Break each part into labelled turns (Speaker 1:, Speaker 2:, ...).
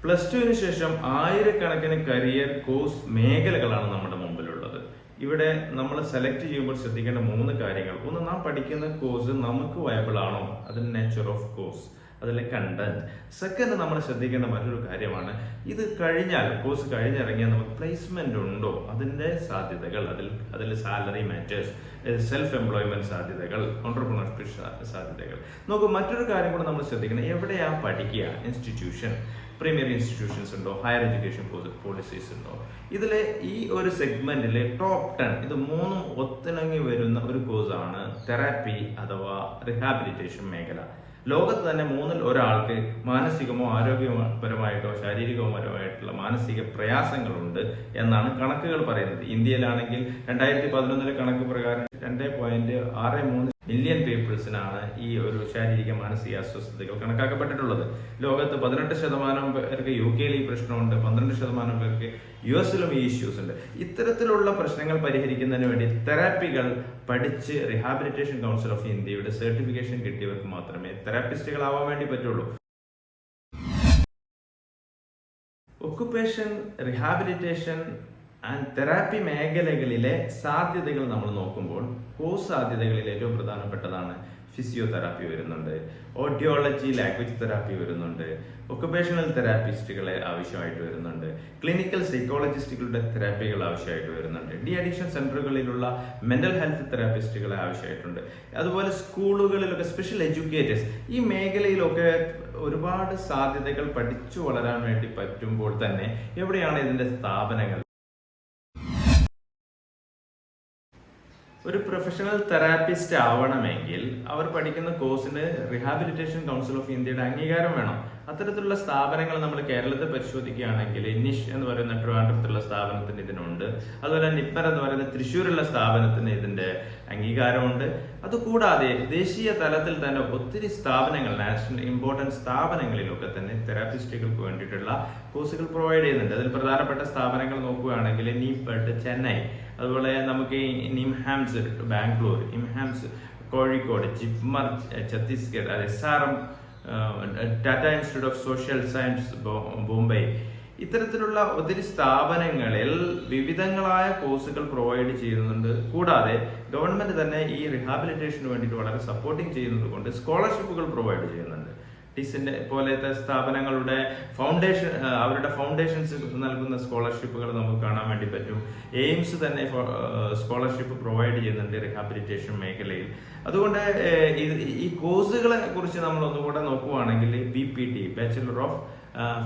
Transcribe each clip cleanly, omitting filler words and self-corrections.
Speaker 1: Plus ടുവിന് ശേഷം ആയിരക്കണക്കിന് കരിയർ കോഴ്സ് മേഖലകളാണ് നമ്മുടെ മുമ്പിലുള്ളത്. ഇവിടെ നമ്മൾ സെലക്ട് ചെയ്യുമ്പോൾ ശ്രദ്ധിക്കേണ്ട 3 കാര്യങ്ങൾ. ഒന്ന്, നാം പഠിക്കുന്ന കോഴ്സ് നമുക്ക് വയബിൾ ആണോ, അതിന്റെ നേച്ചർ ഓഫ് കോഴ്സ്, അതിലെ കണ്ടന്റ്. സെക്കൻഡ്, നമ്മൾ ശ്രദ്ധിക്കേണ്ട മറ്റൊരു കാര്യമാണ്, ഇത് കഴിഞ്ഞാൽ കോഴ്സ് കഴിഞ്ഞിറങ്ങിയാൽ നമുക്ക് പ്ലേസ്മെന്റ് ഉണ്ടോ, അതിന്റെ സാധ്യതകൾ, അതിൽ സാലറി മാറ്റേഴ്സ്, സെൽഫ് എംപ്ലോയ്മെന്റ് സാധ്യതകൾ, ഓൺട്രപ്രണർഷിപ്പ് സാധ്യതകൾ. നോക്കൂ, മറ്റൊരു കാര്യം കൂടെ നമ്മൾ ശ്രദ്ധിക്കണം, എവിടെയാ പഠിക്കുക, ഇൻസ്റ്റിറ്റ്യൂഷൻ, പ്രീമിയർ ഇൻസ്റ്റിറ്റ്യൂഷൻസ് ഉണ്ടോ, ഹയർ എഡ്യൂക്കേഷൻ പോളിസീസ് ഉണ്ടോ. ഇതിലെ ഈ ഒരു സെഗ്മെന്റിലെ ടോപ്പ് 10 ഇത് 3 ഒത്തിണങ്ങി വരുന്ന ഒരു കോഴ്സാണ് തെറാപ്പി അഥവാ റിഹാബിലിറ്റേഷൻ മേഖല. ലോകത്ത് തന്നെ 3-ൽ ഒരാൾക്ക് മാനസികമോ ആരോഗ്യപരമായിട്ടോ ശാരീരികപരമായിട്ടുള്ള മാനസിക പ്രയാസങ്ങളുണ്ട് എന്നാണ് കണക്കുകൾ പറയുന്നത്. ഇന്ത്യയിലാണെങ്കിൽ 2011 കണക്ക് പ്രകാരം 2.63 മില്യൺ പീപ്പിൾസിനാണ് ഈ ഒരു ശാരീരിക മാനസിക അസ്വസ്ഥതകൾ കണക്കാക്കപ്പെട്ടിട്ടുള്ളത്. ലോകത്ത് 18% പേർക്ക് UK-യിൽ ഈ പ്രശ്നമുണ്ട്, 12% പേർക്ക് US-ലും ഈ ഇഷ്യൂസ് ഉണ്ട്. ഇത്തരത്തിലുള്ള പ്രശ്നങ്ങൾ പരിഹരിക്കുന്നതിന് വേണ്ടി തെറാപ്പികൾ പഠിച്ച് റിഹാബിലിറ്റേഷൻ കൗൺസിൽ ഓഫ് ഇന്ത്യയുടെ സർട്ടിഫിക്കേഷൻ കിട്ടിയവർക്ക് മാത്രമേ തെറാപ്പിസ്റ്റുകളാവാൻ വേണ്ടി പറ്റുള്ളൂ. ഒക്കുപേഷൻ, റിഹാബിലിറ്റേഷൻ ആൻഡ് തെറാപ്പി മേഖലകളിലെ സാധ്യതകൾ നമ്മൾ നോക്കുമ്പോൾ കോഴ്സ് സാധ്യതകളിൽ ഏറ്റവും പ്രധാനപ്പെട്ടതാണ് ഫിസിയോതെറാപ്പി വരുന്നുണ്ട്, ഓഡിയോളജി ലാംഗ്വേജ് തെറാപ്പി വരുന്നുണ്ട്, ഒക്കുപേഷണൽ തെറാപ്പിസ്റ്റുകളെ ആവശ്യമായിട്ട് വരുന്നുണ്ട്, ക്ലിനിക്കൽ സൈക്കോളജിസ്റ്റുകളുടെ തെറാപ്പികൾ ആവശ്യമായിട്ട് വരുന്നുണ്ട്, ഡി അഡിക്ഷൻ സെന്ററുകളിലുള്ള മെന്റൽ ഹെൽത്ത് തെറാപ്പിസ്റ്റുകളെ ആവശ്യമായിട്ടുണ്ട്. അതുപോലെ സ്കൂളുകളിലൊക്കെ സ്പെഷ്യൽ എഡ്യൂക്കേറ്റേഴ്സ്, ഈ മേഖലയിലൊക്കെ ഒരുപാട് സാധ്യതകൾ പഠിച്ചു വളരാൻ വേണ്ടി പറ്റുമ്പോൾ തന്നെ എവിടെയാണ് ഇതിന്റെ സ്ഥാപനങ്ങൾ? ഒരു പ്രൊഫഷണൽ തെറാപ്പിസ്റ്റ് ആവണമെങ്കിൽ അവർ പഠിക്കുന്ന കോഴ്സിന് റിഹാബിലിറ്റേഷൻ കൗൺസിൽ ഓഫ് ഇന്ത്യയുടെ അംഗീകാരം വേണം. അത്തരത്തിലുള്ള സ്ഥാപനങ്ങൾ നമ്മൾ കേരളത്തിൽ പരിശോധിക്കുകയാണെങ്കിൽ നിഷ് എന്ന് പറയുന്ന ട്രിവാൻഡ്രത്തുള്ള സ്ഥാപനത്തിന് ഇതിനുണ്ട്. അതുപോലെ നിപ്പർ എന്ന് പറയുന്ന തൃശ്ശൂരുള്ള സ്ഥാപനത്തിന് ഇതിന്റെ അംഗീകാരമുണ്ട്. അതുകൂടാതെ ദേശീയ തലത്തിൽ തന്നെ ഒത്തിരി സ്ഥാപനങ്ങൾ, നാഷണൽ ഇമ്പോർട്ടൻറ്റ് സ്ഥാപനങ്ങളിലൊക്കെ തന്നെ തെറാപ്പിസ്റ്റുകൾക്ക് വേണ്ടിയിട്ടുള്ള കോഴ്സുകൾ പ്രൊവൈഡ് ചെയ്യുന്നുണ്ട്. അതിൽ പ്രധാനപ്പെട്ട സ്ഥാപനങ്ങൾ നോക്കുകയാണെങ്കിൽ നീപെഡ് ചെന്നൈ, അതുപോലെ നമുക്ക് NIMHANS Bangalore, IMHANS Kozhikode, JIPMER Chhattisgarh, SRM Tata institute of social science Bombay, ഇത്തരത്തിലുള്ള ഒത്തിരി സ്ഥാപനങ്ങളിൽ വിവിധങ്ങളായ കോഴ്സുകൾ പ്രൊവൈഡ് ചെയ്യുന്നുണ്ട്. കൂടാതെ ഗവൺമെന്റ് തന്നെ ഈ റിഹാബിലിറ്റേഷന് വേണ്ടിയിട്ട് വളരെ സപ്പോർട്ടിങ് ചെയ്യുന്നത് കൊണ്ട് സ്കോളർഷിപ്പുകൾ പ്രൊവൈഡ് ചെയ്യുന്നുണ്ട്. ടിസിന്റെ പോലത്തെ സ്ഥാപനങ്ങളുടെ അവരുടെ ഫൗണ്ടേഷൻസ് നൽകുന്ന സ്കോളർഷിപ്പുകൾ നമുക്ക് കാണാൻ വേണ്ടി പറ്റും. എയിംസ് തന്നെ സ്കോളർഷിപ്പ് പ്രൊവൈഡ് ചെയ്യുന്നുണ്ട് റിഹാബിലിറ്റേഷൻ മേഖലയിൽ. അതുകൊണ്ട് ഈ കോഴ്സുകളെ കുറിച്ച് നമ്മൾ ഒന്നുകൂടെ നോക്കുകയാണെങ്കിൽ BPT, bachelor of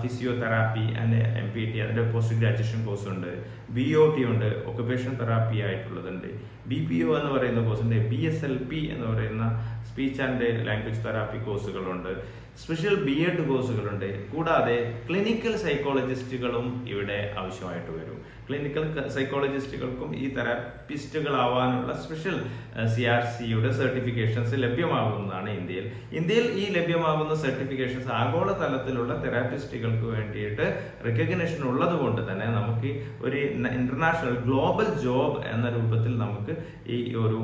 Speaker 1: physiotherapy and MPT, അതിന്റെ പോസ്റ്റ് ഗ്രാജുവേഷൻ കോഴ്സ് ഉണ്ട്, BOT ഉണ്ട്, ഒക്കുപേഷൻ തെറാപ്പി ആയിട്ടുള്ളതുണ്ട്, BPO എന്ന് പറയുന്ന കോഴ്സ് ഉണ്ട്, BSLP എന്ന് പറയുന്ന സ്പീച്ച് ആൻഡ് ലാംഗ്വേജ് തെറാപ്പി കോഴ്സുകളുണ്ട്, സ്പെഷ്യൽ BEd കോഴ്സുകളുണ്ട്. കൂടാതെ ക്ലിനിക്കൽ സൈക്കോളജിസ്റ്റുകളും ഇവിടെ ആവശ്യമായിട്ട് വരും. ക്ലിനിക്കൽ സൈക്കോളജിസ്റ്റുകൾക്കും ഈ തെറാപ്പിസ്റ്റുകളാവാനുള്ള സ്പെഷ്യൽ CRCയുടെ സർട്ടിഫിക്കേഷൻസ് ലഭ്യമാകുന്നതാണ് ഇന്ത്യയിൽ ഈ ലഭ്യമാകുന്ന സർട്ടിഫിക്കേഷൻസ് ആഗോള തലത്തിലുള്ള തെറാപ്പിസ്റ്റുകൾക്ക് വേണ്ടിയിട്ട് റെക്കഗ്നിഷൻ ഉള്ളത് കൊണ്ട് തന്നെ നമുക്ക് ഒരു ഇന്റർനാഷണൽ ഗ്ലോബൽ ജോബ് എന്ന രൂപത്തിൽ നമുക്ക് ഈ ഒരു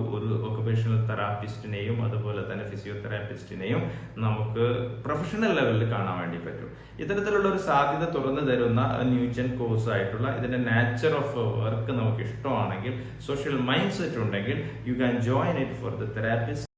Speaker 1: ഒക്കുപേഷണൽ തെറാപ്പിസ്റ്റിനെയും അതുപോലെ തന്നെ ഫിസിയോതെറാപ്പിസ്റ്റിനെയും നമുക്ക് പ്രൊഫഷണൽ ലെവലിൽ കാണാൻ വേണ്ടി പറ്റും. ഇത്തരത്തിലുള്ള ഒരു സാധ്യത തുറന്നു തരുന്ന ന്യൂജൻ കോഴ്സ് ആയിട്ടുള്ള ഇതിന്റെ നേച്ചർ ഓഫ് വർക്ക് നമുക്ക് ഇഷ്ടമാണെങ്കിൽ, സോഷ്യൽ മൈൻഡ് സെറ്റ് ഉണ്ടെങ്കിൽ, you can join it for the therapist.